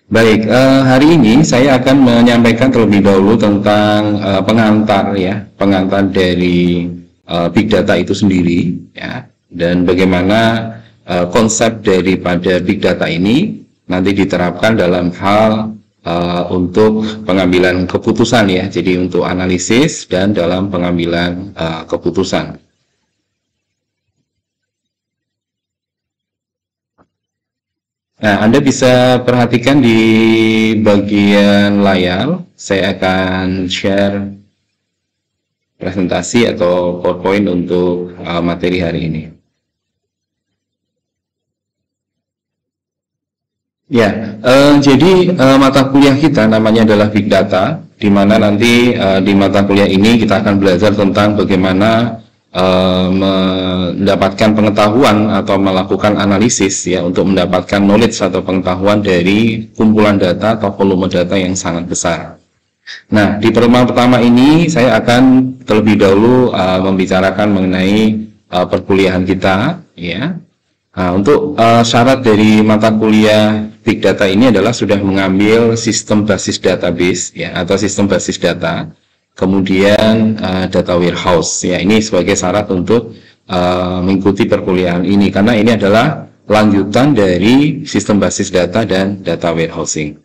Baik, hari ini saya akan menyampaikan terlebih dahulu tentang pengantar ya, pengantar dari Big Data itu sendiri ya, dan bagaimana konsep daripada Big Data ini nanti diterapkan dalam hal untuk pengambilan keputusan ya, jadi untuk analisis dan dalam pengambilan keputusan. Nah, Anda bisa perhatikan di bagian layar, saya akan share presentasi atau PowerPoint untuk materi hari ini. Ya, jadi mata kuliah kita namanya adalah Big Data, di mana nanti di mata kuliah ini kita akan belajar tentang bagaimana mendapatkan pengetahuan atau melakukan analisis ya untuk mendapatkan knowledge atau pengetahuan dari kumpulan data atau volume data yang sangat besar. Nah, di pertemuan pertama ini saya akan terlebih dahulu membicarakan mengenai perkuliahan kita ya. Nah, untuk syarat dari mata kuliah Big Data ini adalah sudah mengambil sistem basis database ya atau sistem basis data. Kemudian data warehouse ya, ini sebagai syarat untuk mengikuti perkuliahan ini karena ini adalah lanjutan dari sistem basis data dan data warehousing.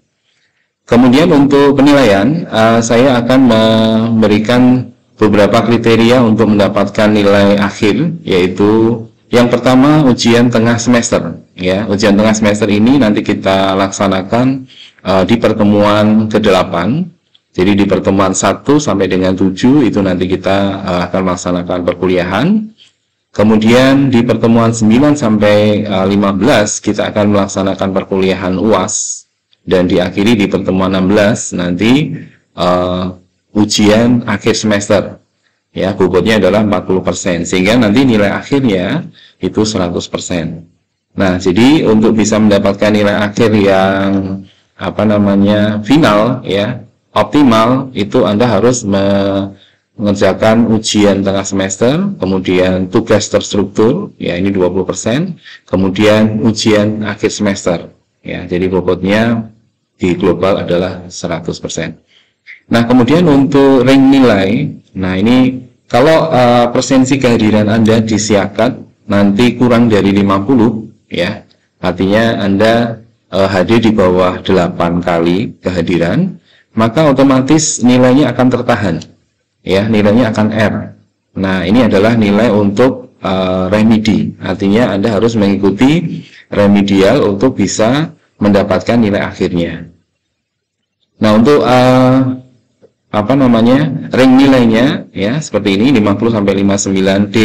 Kemudian untuk penilaian saya akan memberikan beberapa kriteria untuk mendapatkan nilai akhir, yaitu yang pertama ujian tengah semester ya. Ujian tengah semester ini nanti kita laksanakan di pertemuan ke-8. Jadi di pertemuan 1 sampai dengan 7 itu nanti kita akan melaksanakan perkuliahan. Kemudian di pertemuan 9 sampai 15 kita akan melaksanakan perkuliahan UAS. Dan diakhiri di pertemuan 16 nanti ujian akhir semester. Ya, bobotnya adalah 40%. Sehingga nanti nilai akhirnya itu 100%. Nah, jadi untuk bisa mendapatkan nilai akhir yang final ya, optimal, itu Anda harus mengerjakan ujian tengah semester, kemudian tugas terstruktur, ya ini 20%, kemudian ujian akhir semester, ya jadi bobotnya di global adalah 100%. Nah, kemudian untuk rank nilai, nah ini kalau presensi kehadiran Anda disiapkan nanti kurang dari 50, ya artinya Anda hadir di bawah 8 kali kehadiran, maka otomatis nilainya akan tertahan ya, nilainya akan R. Nah, ini adalah nilai untuk remedi, artinya Anda harus mengikuti remedial untuk bisa mendapatkan nilai akhirnya. Nah, untuk rank nilainya ya seperti ini, 50 sampai 59D,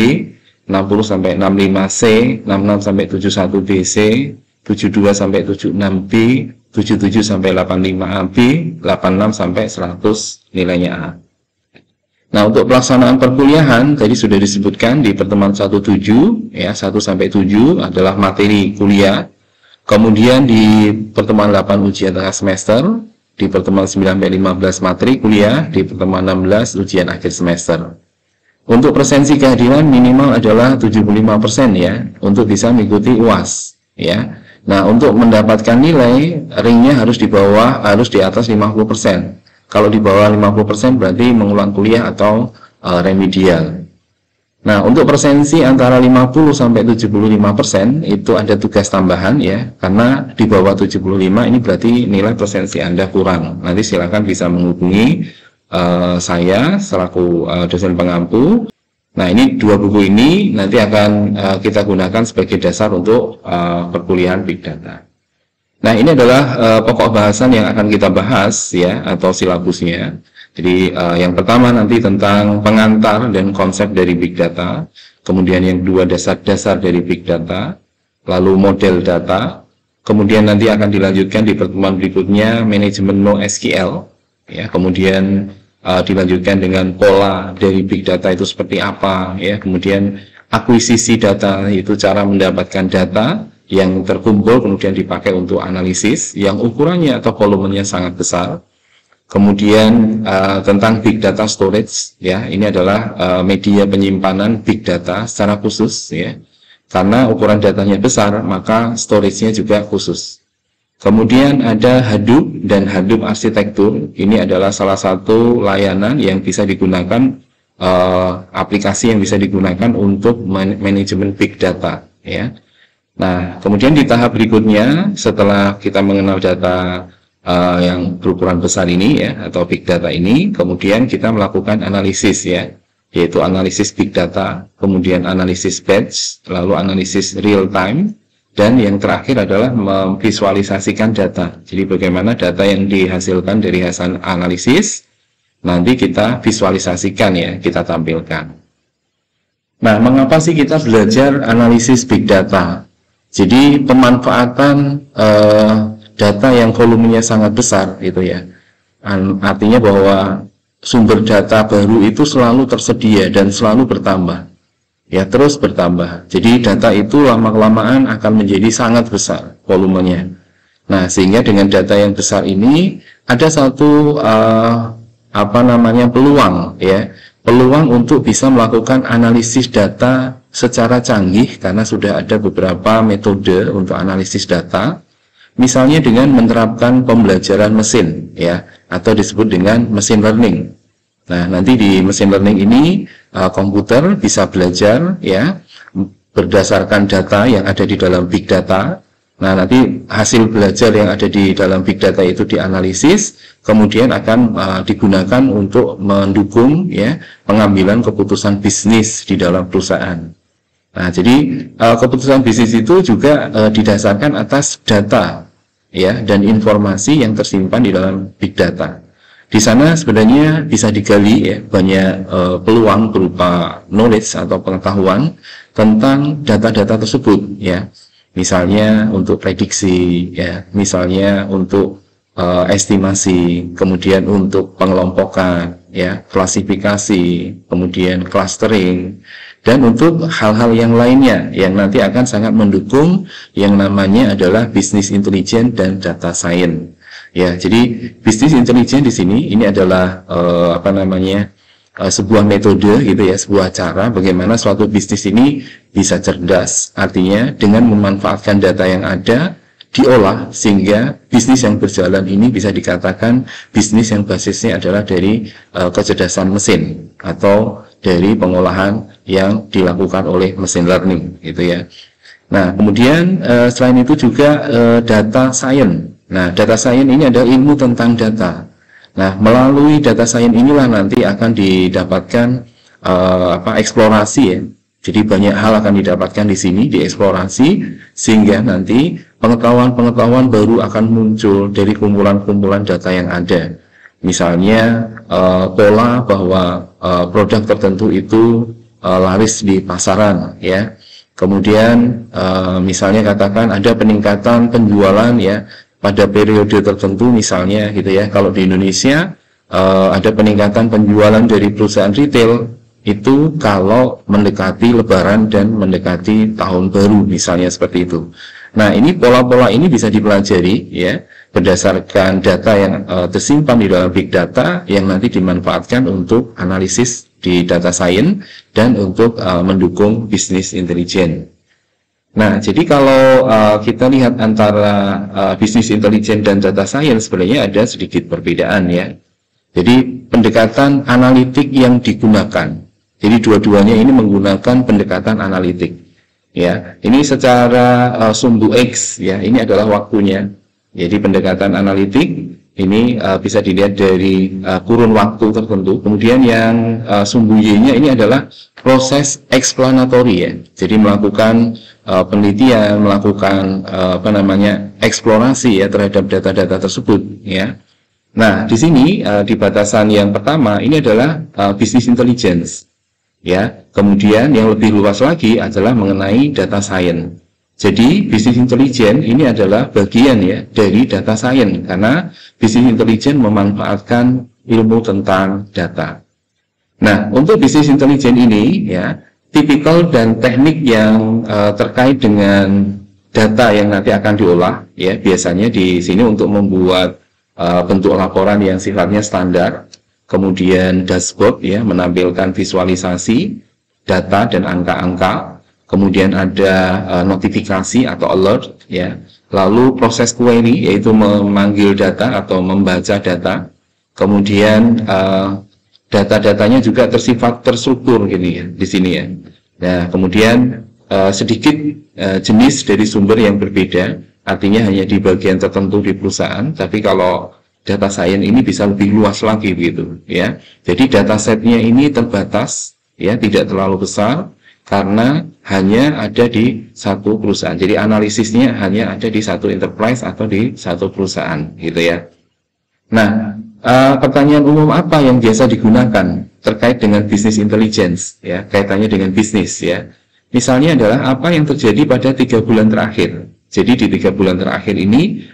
60 sampai 65C, 66 sampai 71BC, 72 sampai 76B, 77 sampai 85AB, 86 sampai 100 nilainya A. Nah, untuk pelaksanaan perkuliahan tadi sudah disebutkan di pertemuan 17 ya, 1 sampai 7 adalah materi kuliah. Kemudian di pertemuan 8 ujian tengah semester, di pertemuan 9 sampai 15 materi kuliah, di pertemuan 16 ujian akhir semester. Untuk presensi kehadiran minimal adalah 75% ya untuk bisa mengikuti UAS ya. Nah, untuk mendapatkan nilai, ringnya harus di atas 50%. Kalau di bawah 50% berarti mengulang kuliah atau remedial. Nah, untuk presensi antara 50 sampai 75% itu ada tugas tambahan ya, karena di bawah 75 ini berarti nilai presensi Anda kurang. Nanti silakan bisa menghubungi saya selaku dosen pengampu. Nah, ini dua buku ini nanti akan kita gunakan sebagai dasar untuk perkuliahan Big Data. Nah, ini adalah pokok bahasan yang akan kita bahas ya, atau silabusnya. Jadi yang pertama nanti tentang pengantar dan konsep dari Big Data. Kemudian yang kedua dasar-dasar dari Big Data. Lalu model data. Kemudian nanti akan dilanjutkan di pertemuan berikutnya manajemen NoSQL. Ya, kemudian dilanjutkan dengan pola dari Big Data itu seperti apa ya, kemudian akuisisi data itu cara mendapatkan data yang terkumpul kemudian dipakai untuk analisis yang ukurannya atau volumenya sangat besar. Kemudian tentang Big Data Storage ya, ini adalah media penyimpanan Big Data secara khusus ya, karena ukuran datanya besar maka storage-nya juga khusus. Kemudian ada Hadoop dan Hadoop Arsitektur. Ini adalah salah satu layanan yang bisa digunakan, aplikasi yang bisa digunakan untuk manajemen big data, ya. Nah, kemudian di tahap berikutnya, setelah kita mengenal data yang berukuran besar ini, ya, atau big data ini, kemudian kita melakukan analisis, ya, yaitu analisis big data, kemudian analisis batch, lalu analisis real time. Dan yang terakhir adalah memvisualisasikan data. Jadi bagaimana data yang dihasilkan dari hasil analisis, nanti kita visualisasikan, ya, kita tampilkan. Nah, mengapa sih kita belajar analisis big data? Jadi pemanfaatan data yang volumenya sangat besar, gitu ya. Artinya bahwa sumber data baru itu selalu tersedia dan selalu bertambah. Ya, terus bertambah. Jadi data itu lama-kelamaan akan menjadi sangat besar volumenya. Nah, sehingga dengan data yang besar ini ada satu peluang, ya, peluang untuk bisa melakukan analisis data secara canggih, karena sudah ada beberapa metode untuk analisis data. Misalnya dengan menerapkan pembelajaran mesin, ya, atau disebut dengan machine learning. Nah, nanti di machine learning ini komputer bisa belajar, ya, berdasarkan data yang ada di dalam big data. Nah, nanti hasil belajar yang ada di dalam big data itu dianalisis, kemudian akan digunakan untuk mendukung, ya, pengambilan keputusan bisnis di dalam perusahaan. Nah, jadi keputusan bisnis itu juga didasarkan atas data, ya, dan informasi yang tersimpan di dalam big data. Di sana sebenarnya bisa digali, ya, banyak peluang berupa knowledge atau pengetahuan tentang data-data tersebut, ya. Misalnya untuk prediksi, ya, misalnya untuk estimasi, kemudian untuk pengelompokan, ya, klasifikasi, kemudian clustering, dan untuk hal-hal yang lainnya yang nanti akan sangat mendukung yang namanya adalah business intelligence dan data science. Ya, jadi bisnis intelijen di sini ini adalah sebuah metode, gitu ya, sebuah cara bagaimana suatu bisnis ini bisa cerdas. Artinya dengan memanfaatkan data yang ada diolah sehingga bisnis yang berjalan ini bisa dikatakan bisnis yang basisnya adalah dari kecerdasan mesin atau dari pengolahan yang dilakukan oleh machine learning, gitu ya. Nah, kemudian selain itu juga data science. Nah, data science ini adalah ilmu tentang data. Nah, melalui data science inilah nanti akan didapatkan eksplorasi, ya. Jadi banyak hal akan didapatkan di sini, dieksplorasi, sehingga nanti pengetahuan-pengetahuan baru akan muncul dari kumpulan-kumpulan data yang ada. Misalnya pola bahwa produk tertentu itu laris di pasaran, ya. Kemudian misalnya katakan ada peningkatan penjualan, ya, pada periode tertentu, misalnya, gitu ya. Kalau di Indonesia ada peningkatan penjualan dari perusahaan retail itu kalau mendekati Lebaran dan mendekati Tahun Baru, misalnya seperti itu. Nah, ini pola-pola ini bisa dipelajari, ya, berdasarkan data yang tersimpan di dalam big data yang nanti dimanfaatkan untuk analisis di data science dan untuk mendukung bisnis intelijen. Nah, jadi kalau kita lihat antara bisnis intelijen dan data science sebenarnya ada sedikit perbedaan, ya. Jadi pendekatan analitik yang digunakan. Jadi dua-duanya ini menggunakan pendekatan analitik, ya. Ini secara sumbu X, ya. Ini adalah waktunya. Jadi pendekatan analitik ini bisa dilihat dari kurun waktu tertentu. Kemudian yang sumbu Y-nya ini adalah proses explanatory, ya. Jadi melakukan penelitian, melakukan eksplorasi, ya, terhadap data-data tersebut, ya. Nah, di sini di batasan yang pertama ini adalah business intelligence, ya. Kemudian yang lebih luas lagi adalah mengenai data science. Jadi business intelligence ini adalah bagian, ya, dari data science, karena business intelligence memanfaatkan ilmu tentang data. Nah, untuk business intelligence ini, ya, tipikal dan teknik yang terkait dengan data yang nanti akan diolah, ya, biasanya di sini untuk membuat bentuk laporan yang sifatnya standar, kemudian dashboard, ya, menampilkan visualisasi data dan angka-angka, kemudian ada notifikasi atau alert, ya, lalu proses query yaitu memanggil data atau membaca data, kemudian data-datanya juga tersifat terstruktur gini ya di sini ya. Nah, kemudian sedikit jenis dari sumber yang berbeda, artinya hanya di bagian tertentu di perusahaan, tapi kalau data science ini bisa lebih luas lagi begitu ya. Jadi datasetnya ini terbatas ya, tidak terlalu besar karena hanya ada di satu perusahaan. Jadi analisisnya hanya ada di satu enterprise atau di satu perusahaan gitu ya. Nah, pertanyaan umum apa yang biasa digunakan terkait dengan business intelligence ya, kaitannya dengan bisnis ya. Misalnya adalah apa yang terjadi pada 3 bulan terakhir. Jadi di 3 bulan terakhir ini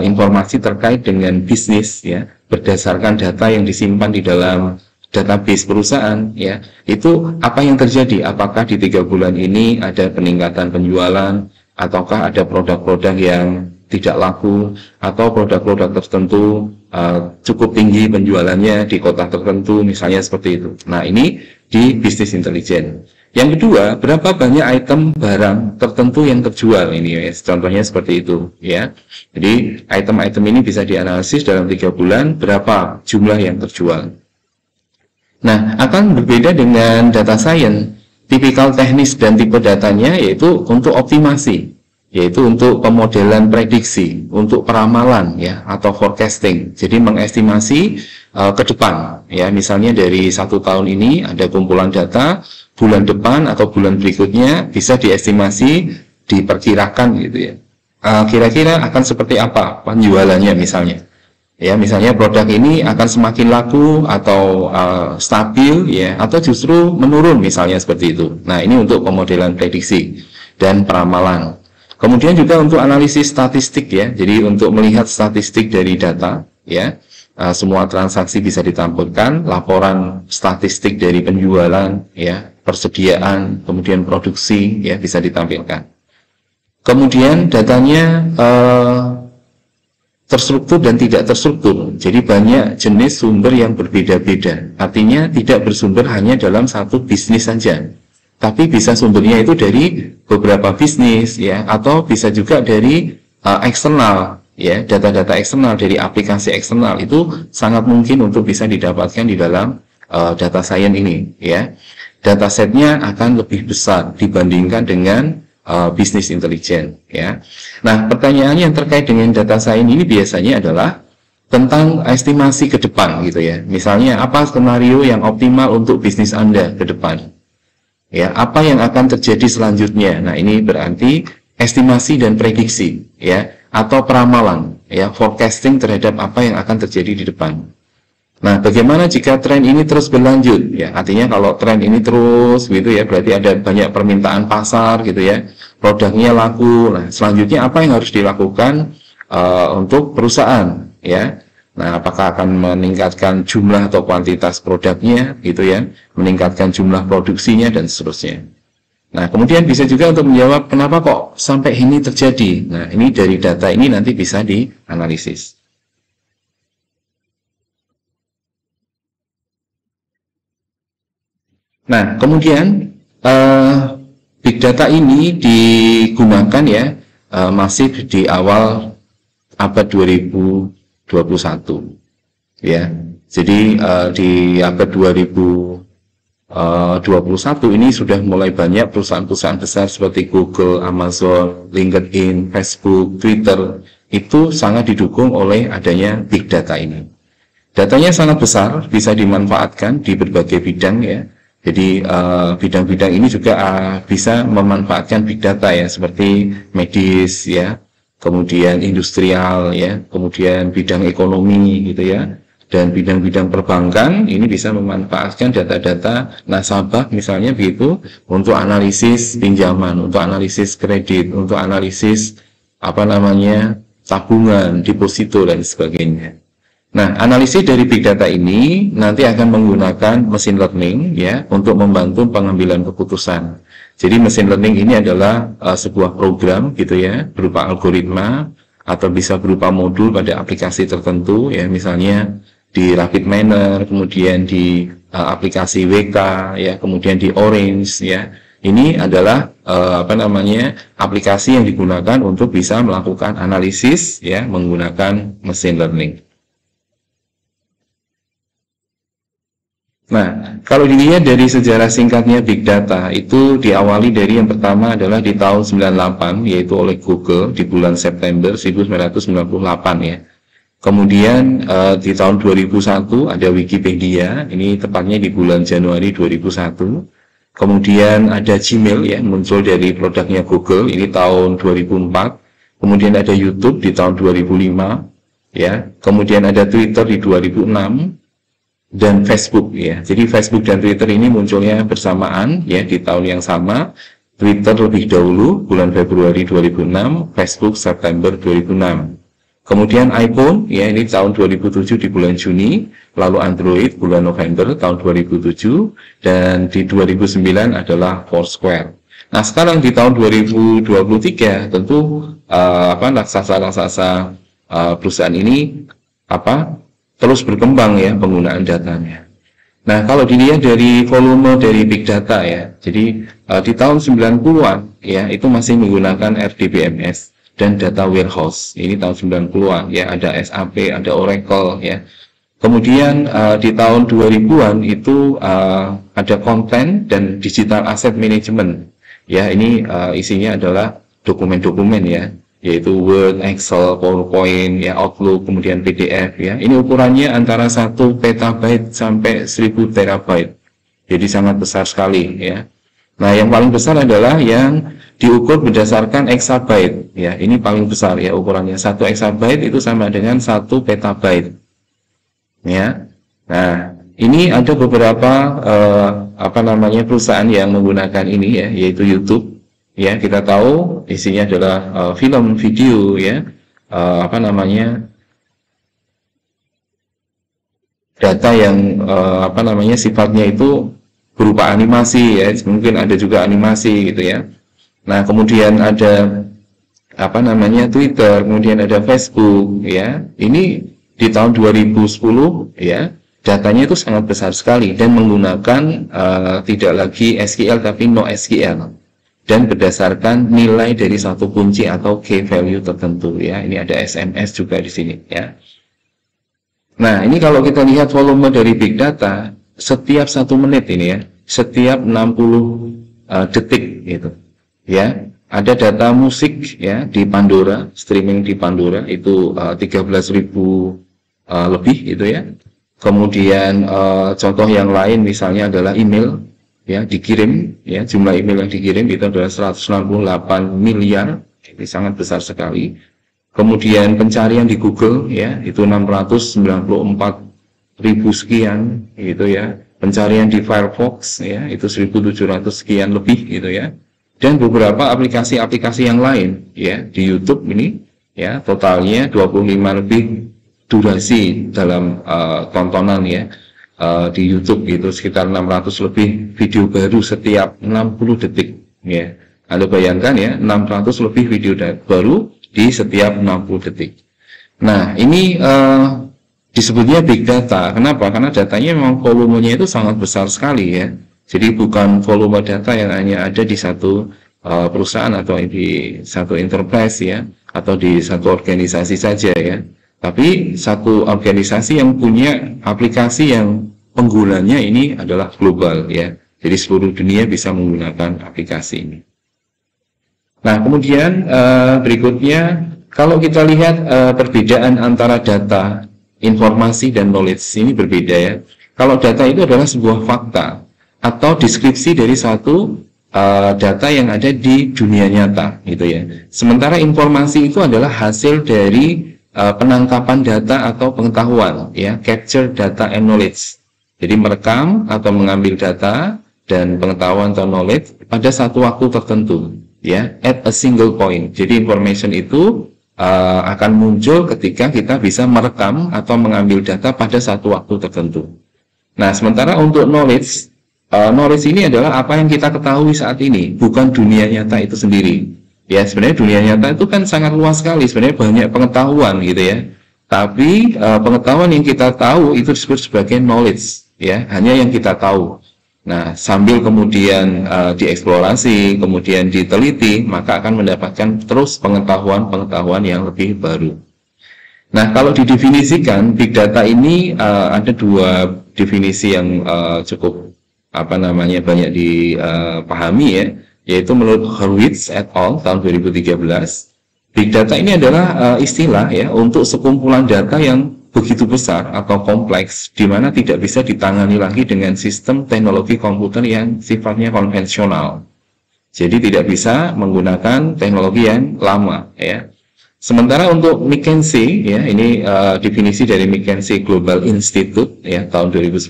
informasi terkait dengan bisnis ya, berdasarkan data yang disimpan di dalam database perusahaan ya, itu apa yang terjadi, apakah di 3 bulan ini ada peningkatan penjualan, ataukah ada produk-produk yang tidak laku, atau produk-produk tertentu cukup tinggi penjualannya di kota tertentu, misalnya seperti itu. Nah, ini di business intelligence. Yang kedua, berapa banyak item barang tertentu yang terjual, ini ya, contohnya seperti itu ya. Jadi item-item ini bisa dianalisis dalam 3 bulan berapa jumlah yang terjual. Nah, akan berbeda dengan data science. Tipikal teknis dan tipe datanya yaitu untuk optimasi, yaitu untuk pemodelan prediksi, untuk peramalan ya, atau forecasting. Jadi mengestimasi ke depan ya, misalnya dari 1 tahun ini ada kumpulan data, bulan depan atau bulan berikutnya bisa diestimasi, diperkirakan gitu ya. Kira-kira akan seperti apa penjualannya misalnya. Ya, misalnya produk ini akan semakin laku atau stabil ya, atau justru menurun misalnya seperti itu. Nah, ini untuk pemodelan prediksi dan peramalan. Kemudian juga untuk analisis statistik ya. Jadi untuk melihat statistik dari data ya. Semua transaksi bisa ditampilkan, laporan statistik dari penjualan ya, persediaan, kemudian produksi ya, bisa ditampilkan. Kemudian datanya terstruktur dan tidak terstruktur. Jadi banyak jenis sumber yang berbeda-beda. Artinya tidak bersumber hanya dalam satu bisnis saja, tapi bisa sumbernya itu dari beberapa bisnis ya, atau bisa juga dari eksternal ya, data-data eksternal dari aplikasi eksternal, itu sangat mungkin untuk bisa didapatkan di dalam data science ini ya. Datasetnya akan lebih besar dibandingkan dengan business intelligence ya. Nah, pertanyaan yang terkait dengan data science ini biasanya adalah tentang estimasi ke depan gitu ya. Misalnya apa skenario yang optimal untuk bisnis Anda ke depan? Ya, apa yang akan terjadi selanjutnya? Nah, ini berarti estimasi dan prediksi ya, atau peramalan ya, forecasting terhadap apa yang akan terjadi di depan. Nah, bagaimana jika tren ini terus berlanjut? Ya, artinya kalau tren ini terus gitu ya, berarti ada banyak permintaan pasar gitu ya, produknya laku. Nah, selanjutnya apa yang harus dilakukan untuk perusahaan ya? Nah, apakah akan meningkatkan jumlah atau kuantitas produknya gitu ya, meningkatkan jumlah produksinya dan seterusnya. Nah, kemudian bisa juga untuk menjawab kenapa kok sampai ini terjadi. Nah, ini dari data ini nanti bisa dianalisis. Nah, kemudian big data ini digunakan ya, masih di awal abad 2021 ya. Jadi di abad 2021 ini sudah mulai banyak perusahaan-perusahaan besar seperti Google, Amazon, LinkedIn, Facebook, Twitter itu sangat didukung oleh adanya big data ini. Datanya sangat besar, bisa dimanfaatkan di berbagai bidang ya. Jadi bidang-bidang ini juga bisa memanfaatkan big data ya, seperti medis ya, kemudian industrial ya, kemudian bidang ekonomi gitu ya, dan bidang-bidang perbankan ini bisa memanfaatkan data-data nasabah misalnya begitu untuk analisis pinjaman, untuk analisis kredit, untuk analisis tabungan, deposito dan sebagainya. Nah, analisis dari big data ini nanti akan menggunakan machine learning ya untuk membantu pengambilan keputusan. Jadi machine learning ini adalah sebuah program gitu ya, berupa algoritma atau bisa berupa modul pada aplikasi tertentu ya, misalnya di RapidMiner, kemudian di aplikasi WK ya, kemudian di Orange ya. Ini adalah aplikasi yang digunakan untuk bisa melakukan analisis ya menggunakan machine learning. Nah, kalau dilihat dari sejarah singkatnya Big Data, itu diawali dari yang pertama adalah di tahun 98, yaitu oleh Google di bulan September 1998 ya. Kemudian di tahun 2001 ada Wikipedia, ini tepatnya di bulan Januari 2001. Kemudian ada Gmail ya, muncul dari produknya Google, ini tahun 2004. Kemudian ada YouTube di tahun 2005, ya. Kemudian ada Twitter di 2006. Dan Facebook ya. Jadi Facebook dan Twitter ini munculnya bersamaan ya di tahun yang sama. Twitter lebih dahulu bulan Februari 2006, Facebook September 2006. Kemudian iPhone ya ini tahun 2007 di bulan Juni, lalu Android bulan November tahun 2007 dan di 2009 adalah Foursquare. Nah, sekarang di tahun 2023 tentu raksasa-raksasa perusahaan ini terus berkembang ya penggunaan datanya. Nah, kalau dilihat dari volume dari big data ya, jadi di tahun 90-an ya itu masih menggunakan RDBMS dan data warehouse. Ini tahun 90-an ya, ada SAP, ada Oracle ya. Kemudian di tahun 2000-an itu ada konten dan digital asset management. Ya, ini isinya adalah dokumen-dokumen ya, yaitu Word, Excel, PowerPoint, ya, Outlook, kemudian PDF, ya. Ini ukurannya antara 1 petabyte sampai 1000 terabyte. Jadi sangat besar sekali, ya. Nah, yang paling besar adalah yang diukur berdasarkan exabyte, ya. Ini paling besar, ya, ukurannya. 1 exabyte itu sama dengan 1 petabyte, ya. Nah, ini ada beberapa perusahaan yang menggunakan ini, ya, yaitu YouTube. Ya, kita tahu isinya adalah film, video, ya, data yang sifatnya itu berupa animasi, ya, mungkin ada juga animasi, gitu ya. Nah, kemudian ada Twitter, kemudian ada Facebook, ya. Ini di tahun 2010, ya, datanya itu sangat besar sekali dan menggunakan tidak lagi SQL tapi NoSQL. Dan berdasarkan nilai dari satu kunci atau key value tertentu ya. Ini ada SMS juga di sini ya. Nah, ini kalau kita lihat volume dari big data setiap 1 menit ini ya, setiap 60 detik gitu. Ya, ada data musik ya di Pandora, streaming di Pandora itu 13.000 lebih gitu ya. Kemudian contoh yang lain misalnya adalah email ya dikirim ya, jumlah email yang dikirim itu adalah 168 miliar, ini sangat besar sekali. Kemudian pencarian di Google ya itu 694.000 sekian gitu ya. Pencarian di Firefox ya itu 1.700 sekian lebih gitu ya. Dan beberapa aplikasi-aplikasi yang lain ya di YouTube ini ya totalnya 25 lebih durasi dalam tontonan ya. Di YouTube gitu sekitar 600 lebih video baru setiap 60 detik ya. Anda bayangkan ya 600 lebih video baru di setiap 60 detik. Nah, ini disebutnya big data. Kenapa? Karena datanya memang volumenya itu sangat besar sekali ya. Jadi bukan volume data yang hanya ada di satu perusahaan atau di satu enterprise ya, atau di satu organisasi saja ya. Tapi satu organisasi yang punya aplikasi yang penggunanya ini adalah global ya. Jadi seluruh dunia bisa menggunakan aplikasi ini. Nah, kemudian berikutnya kalau kita lihat perbedaan antara data, informasi dan knowledge ini berbeda ya. Kalau data itu adalah sebuah fakta atau deskripsi dari satu data yang ada di dunia nyata gitu ya. Sementara informasi itu adalah hasil dari penangkapan data atau pengetahuan ya, capture data and knowledge. Jadi merekam atau mengambil data dan pengetahuan atau knowledge pada satu waktu tertentu ya, at a single point. Jadi information itu akan muncul ketika kita bisa merekam atau mengambil data pada satu waktu tertentu. Nah, sementara untuk knowledge ini adalah apa yang kita ketahui saat ini, bukan dunia nyata itu sendiri. Ya, sebenarnya dunia nyata itu kan sangat luas sekali, sebenarnya banyak pengetahuan gitu ya. Tapi pengetahuan yang kita tahu itu disebut sebagai knowledge, ya, hanya yang kita tahu. Nah, sambil kemudian dieksplorasi, kemudian diteliti, maka akan mendapatkan terus pengetahuan-pengetahuan yang lebih baru. Nah, kalau didefinisikan, big data ini ada dua definisi yang cukup banyak dipahami ya, yaitu menurut Hurwitz et al. Tahun 2013, big data ini adalah istilah ya untuk sekumpulan data yang begitu besar atau kompleks, di mana tidak bisa ditangani lagi dengan sistem teknologi komputer yang sifatnya konvensional. Jadi tidak bisa menggunakan teknologi yang lama ya. Sementara untuk McKinsey, ya ini definisi dari McKinsey Global Institute ya tahun 2011,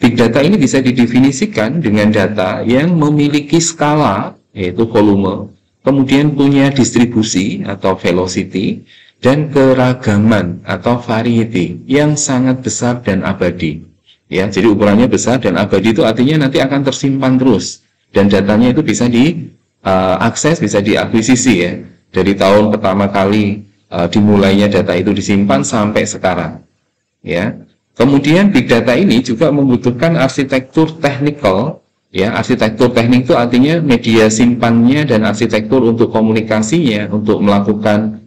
big data ini bisa didefinisikan dengan data yang memiliki skala, yaitu volume, kemudian punya distribusi atau velocity, dan keragaman atau variety yang sangat besar dan abadi. Ya, jadi ukurannya besar dan abadi itu artinya nanti akan tersimpan terus, dan datanya itu bisa diakses, bisa diakuisisi ya. Dari tahun pertama kali dimulainya data itu disimpan sampai sekarang ya. Kemudian big data ini juga membutuhkan arsitektur technical ya. Arsitektur teknik itu artinya media simpannya dan arsitektur untuk komunikasinya, untuk melakukan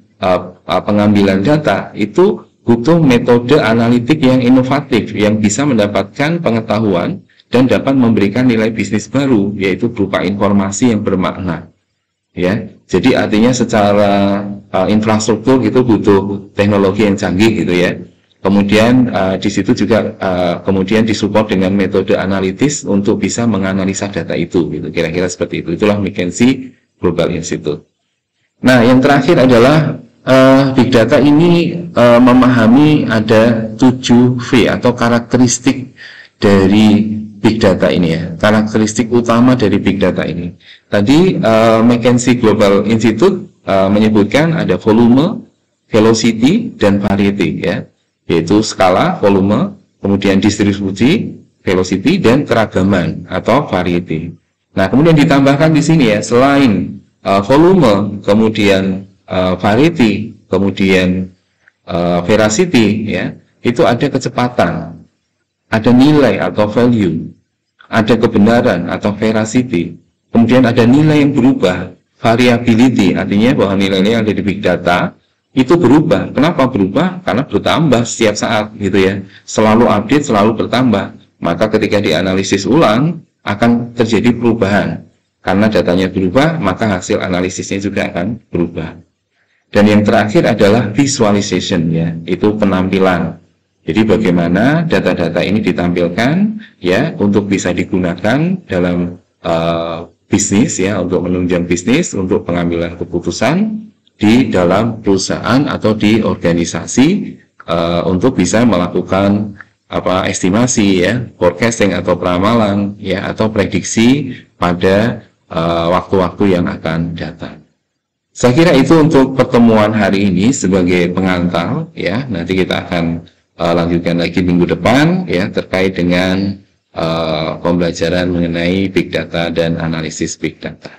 pengambilan data itu butuh metode analitik yang inovatif yang bisa mendapatkan pengetahuan dan dapat memberikan nilai bisnis baru, yaitu berupa informasi yang bermakna ya. Jadi artinya secara infrastruktur itu butuh teknologi yang canggih gitu ya. Kemudian di situ juga kemudian disupport dengan metode analitis untuk bisa menganalisa data itu gitu. Kira-kira seperti itu. Itulah McKinsey Global Institute. Nah, yang terakhir adalah big data ini memahami ada 7V atau karakteristik dari big data ini ya, karakteristik utama dari big data ini. Tadi McKinsey Global Institute menyebutkan ada volume, velocity, dan variety ya, yaitu skala, volume, kemudian distribusi, velocity, dan keragaman atau variety. Nah, kemudian ditambahkan di sini ya, selain volume, kemudian variety, kemudian veracity ya, itu ada kecepatan, ada nilai atau value, ada kebenaran atau veracity, kemudian ada nilai yang berubah, variability, artinya bahwa nilai-nilai yang ada di big data itu berubah. Kenapa berubah? Karena bertambah setiap saat gitu ya, selalu update, selalu bertambah. Maka ketika dianalisis ulang akan terjadi perubahan, karena datanya berubah, maka hasil analisisnya juga akan berubah. Dan yang terakhir adalah visualization ya, itu penampilan. Jadi bagaimana data-data ini ditampilkan ya untuk bisa digunakan dalam bisnis ya, untuk menunjang bisnis, untuk pengambilan keputusan di dalam perusahaan atau di organisasi untuk bisa melakukan estimasi ya, forecasting atau peramalan ya, atau prediksi pada waktu-waktu yang akan datang. Saya kira itu untuk pertemuan hari ini sebagai pengantar ya. Nanti kita akan lanjutkan lagi minggu depan ya terkait dengan pembelajaran mengenai big data dan analisis big data.